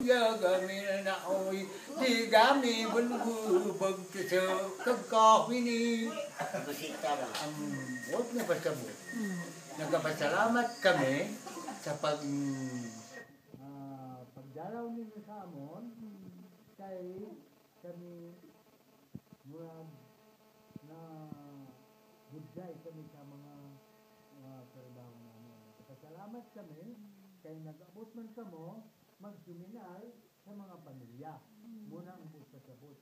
giờ gami na oi di gami bungu bag sa kagka ini wag na pasabot. Nagpasalamat kami sa pagdalaw ninyo sa amon kay kami murag na budjay kami sa mga trabaho namin. Pasalamat kami kay nag-abot man kamo magsuminal sa mga pamilya. Muna ang pasabot.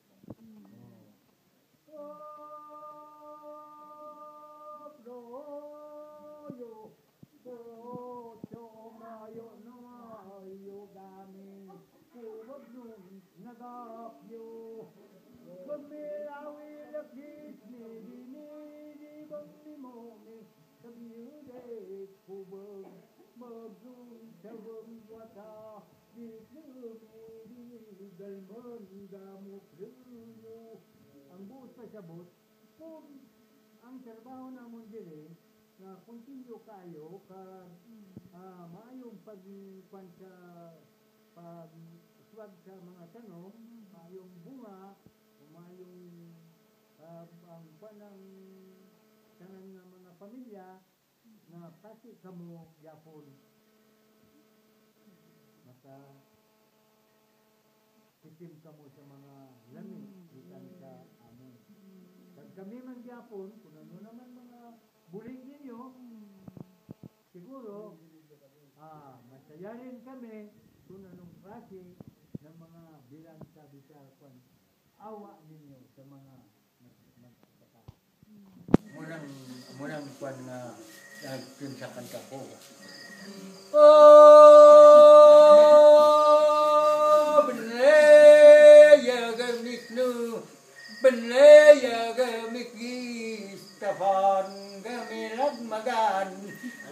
Ang buot pasabot kung ang trabaho namon diri na continue kayo ka maayong pagkuan sa pagsuwag sa mga tanong, maayong bunga, maayong ang panang tanan nga mga pamilya na pati kamo yapon maka titim kamo sa mga lami ikan sa amon. Pag kami man yapon kung ano naman mga buling ninyo siguro masaya rin kami kung anong klase ng mga bilang sabi sa awa ninyo sa mga magkaka. Munang kwan nga nagtunsakan ka po. Benlaya gamik nu benlaya gamik Stefan gamilag magan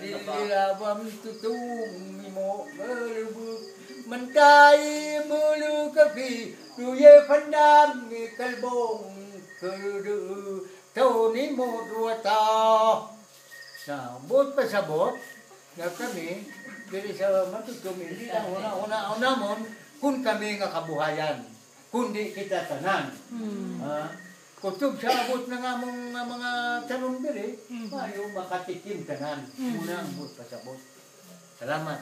dililabam tutung mimo berbuk menkai mulu kapi duye pandam ni kalbong kerudu tau ni mo ruata. Nah, buat pasabot nga kami diri sa matutom hindi ang una mon kun kami nga kabuhayan kundi kita tanan. Kutub sa abot na nga mga tanong diri mayo makatikim tanan. Una ang buat pasabot. Salamat.